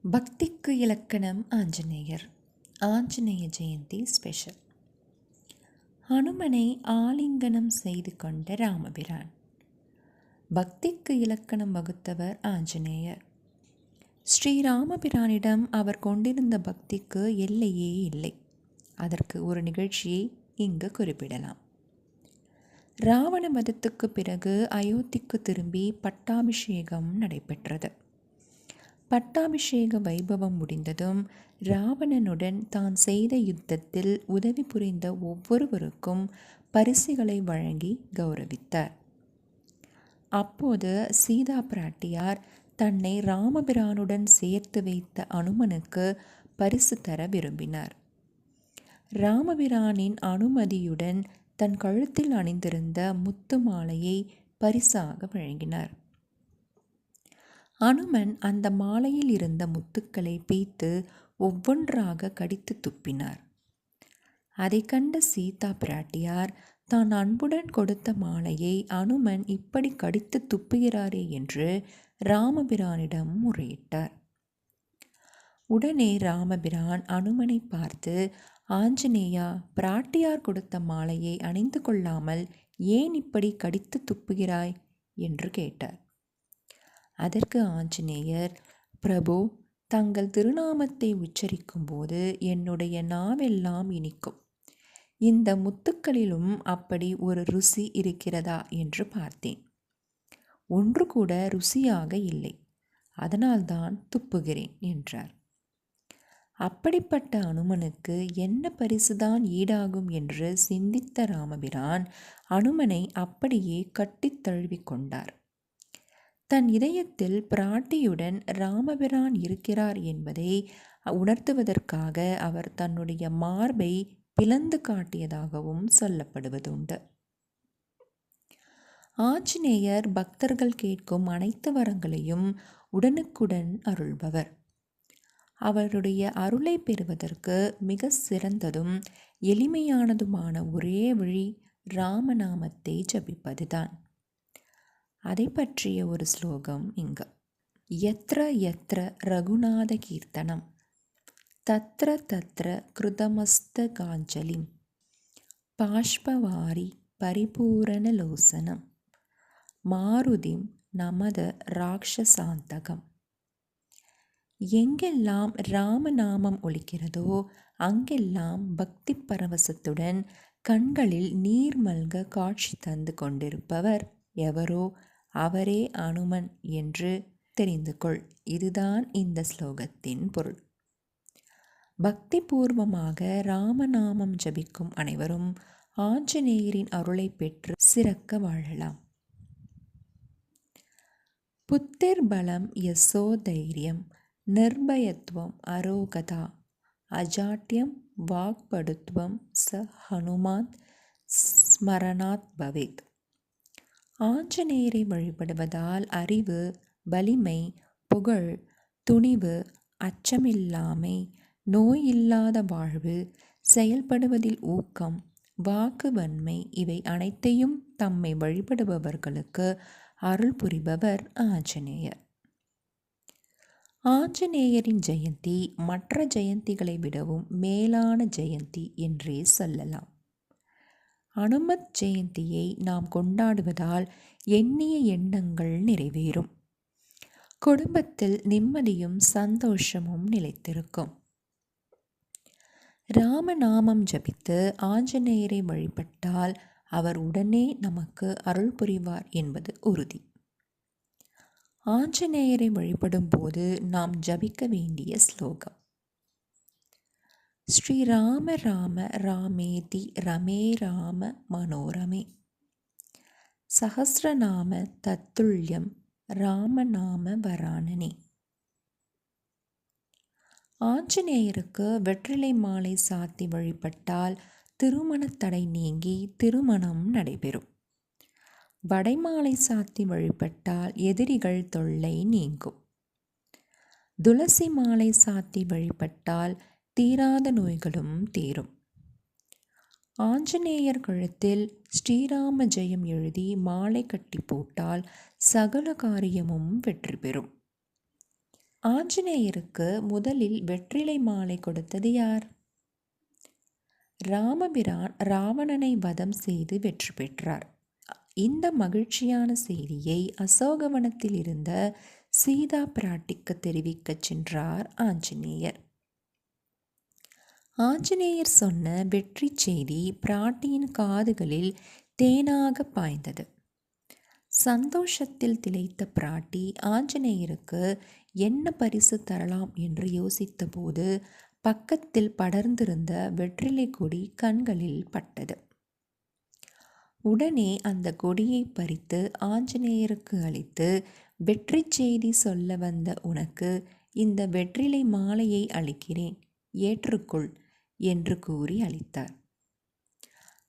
பக்திக்கு இலக்கணம் ஆஞ்சநேயர். ஆஞ்சநேய ஜெயந்தி ஸ்பெஷல். ஹனுமனை ஆலிங்கனம் செய்து கொண்ட ராமபிரான். பக்திக்கு இலக்கணம் வகுத்தவர் ஆஞ்சநேயர். ஸ்ரீராமபிரானிடம் அவர் கொண்டிருந்த பக்திக்கு எல்லையே இல்லை. அதற்கு ஒரு நிகழ்ச்சியை இங்கு குறிப்பிடலாம். ராவண வதத்துக்கு பிறகு அயோத்திக்கு திரும்பி பட்டாபிஷேகம் நடைபெற்றது. பட்டாபிஷேக வைபவம் முடிந்ததும் ராவணனுடன் தான் செய்த யுத்தத்தில் உதவி புரிந்த ஒவ்வொருவருக்கும் பரிசுகளை வழங்கி கௌரவித்தார். அப்போது சீதா பிராட்டியார் தன்னை ராமபிரானுடன் சேர்த்து வைத்த அனுமனுக்கு பரிசு தர விரும்பினார். ராமபிரானின் அனுமதியுடன் தன் கழுத்தில் அணிந்திருந்த முத்து மாலையை பரிசாக வழங்கினார். அனுமன் அந்த மாலையில் இருந்த முத்துக்களை பிய்த்து ஒவ்வொன்றாக கடித்து துப்பினார். அதை கண்ட சீதா பிராட்டியார் தான் அன்புடன் கொடுத்த மாலையை அனுமன் இப்படி கடித்து துப்புகிறாரே என்று ராமபிரானிடம் முறையிட்டார். உடனே ராமபிரான் அனுமனை பார்த்து, ஆஞ்சநேயா, பிராட்டியார் கொடுத்த மாலையை அணிந்து கொள்ளாமல் ஏன் இப்படி கடித்து துப்புகிறாய் என்று கேட்டார். அதற்கு ஆஞ்சநேயர், பிரபு, தங்கள் திருநாமத்தை உச்சரிக்கும் போது என்னுடைய நாவெல்லாம் இனிக்கும். இந்த முத்துக்களிலும் அப்படி ஒரு ருசி இருக்கிறதா என்று பார்த்தேன். ஒன்று கூட ருசியாக இல்லை. அதனால்தான் துப்புகிறேன் என்றார். அப்படிப்பட்ட அனுமனுக்கு என்ன பரிசுதான் ஈடாகும் என்று சிந்தித்த ராமபிரான் அனுமனை அப்படியே கட்டித் தழுவிக் கொண்டார். தன் இதயத்தில் பிராட்டியுடன் ராமபிரான் இருக்கிறார் என்பதை உணர்த்துவதற்காக அவர் தன்னுடைய மார்பை பிளந்து காட்டியதாகவும் சொல்லப்படுவதுண்டு. ஆஞ்சநேயர் பக்தர்கள் கேட்கும் அனைத்து வரங்களையும் உடனுக்குடன் அருள்பவர். அவருடைய அருளை பெறுவதற்கு மிக சிறந்ததும் எளிமையானதுமான ஒரே வழி ராமநாமத்தை ஜபிப்பதுதான். அதை பற்றிய ஒரு ஸ்லோகம் இங்கு. யத்ர யத்ர ரகுநாத கீர்த்தனம் தத்ர தத்ர கிருதமஸ்த காஞ்சலிம் பாஷ்பவாரி பரிபூரணலோசனம் மாருதிம் நமத ராட்சசாந்தகம். எங்கெல்லாம் ராமநாமம் ஒலிக்கிறதோ அங்கெல்லாம் பக்தி பரவசத்துடன் கண்களில் நீர் மல்க காட்சி தந்து கொண்டிருப்பவர் எவரோ அவரே அனுமன் என்று தெரிந்து கொள். இதுதான் இந்த ஸ்லோகத்தின் பொருள். பக்தி பூர்வமாக ராமநாமம் ஜபிக்கும் அனைவரும் ஆஞ்சநேயரின் அருளை பெற்று சிறக்க வாழலாம். புத்திர் பலம் யசோ தைரியம் நிர்பயத்துவம் அரோகதா அஜாட்யம் வாக்படுத்துவம் ச ஹனுமாத் ஸ்மரணாத் பவேத். ஆஞ்சநேயரை வழிபடுவதால் அறிவு, வலிமை, புகழ், துணிவு, அச்சமில்லாமை, நோய் இல்லாத வாழ்வு, செயல்படுவதில் ஊக்கம், வாக்கு வன்மை இவை அனைத்தையும் தம்மை வழிபடுபவர்களுக்கு அருள் புரிபவர் ஆஞ்சநேயர். ஆஞ்சநேயரின் ஜெயந்தி மற்ற ஜெயந்திகளை விடவும் மேலான ஜெயந்தி என்றே சொல்லலாம். அனுமத் ஜெயந்தியை நாம் கொண்டாடுவதால் எண்ணிய எண்ணங்கள் நிறைவேறும். குடும்பத்தில் நிம்மதியும் சந்தோஷமும் நிலைத்திருக்கும். ராமநாமம் ஜபித்து ஆஞ்சநேயரை வழிபட்டால் அவர் உடனே நமக்கு அருள் புரிவார் என்பது உறுதி. ஆஞ்சநேயரை வழிபடும் போது நாம் ஜபிக்க வேண்டிய ஸ்லோகம். ஸ்ரீராம ராம ராமேதி ரமே ராம மனோரமே சஹஸ்ரநாம தத்துல்யம் ராமநாம வராணனே. ஆஞ்சநேயருக்கு வெற்றிலை மாலை சாத்தி வழிபட்டால் திருமணத் தடை நீங்கி திருமணம் நடைபெறும். வடைமாலை சாத்தி வழிபட்டால் எதிரிகள் தொல்லை நீங்கும். துளசி மாலை சாத்தி வழிபட்டால் தீராத நோய்களும் தீரும். ஆஞ்சநேயர் கழுத்தில் ஸ்ரீராம ஜெயம் எழுதி மாலை கட்டி போட்டால் சகல காரியமும் வெற்றி பெறும். ஆஞ்சநேயருக்கு முதலில் வெற்றிலை மாலை கொடுத்தது யார்? ராமபிரான் ராவணனை வதம் செய்து வெற்றி பெற்றார். இந்த மகிழ்ச்சியான செய்தியை அசோகவனத்தில் இருந்த சீதா பிராட்டிக்கு தெரிவிக்கச் சென்றார் ஆஞ்சநேயர். ஆஞ்சநேயர் சொன்ன வெற்றி செய்தி பிராட்டியின் காதுகளில் தேனாக பாய்ந்தது. சந்தோஷத்தில் திளைத்த பிராட்டி ஆஞ்சநேயருக்கு என்ன பரிசு தரலாம் என்று யோசித்தபோது பக்கத்தில் படர்ந்திருந்த வெற்றிலை கொடி கண்களில் பட்டது. உடனே அந்த கொடியை பறித்து ஆஞ்சநேயருக்கு அளித்து, வெற்றி செய்தி சொல்ல வந்த உனக்கு இந்த வெற்றிலை மாலையை அளிக்கிறேன், ஏற்றுக்கொள் என்று கூறி அளித்தார்.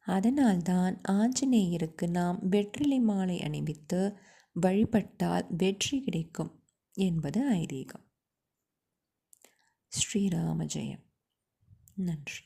அதனால்தான் ஆஞ்சநேயருக்கு நாம் வெற்றிலை மாலை அணிவித்து வழிபட்டால் வெற்றி கிடைக்கும் என்பது ஐதீகம். ஸ்ரீராம ஜெயம். நன்றி.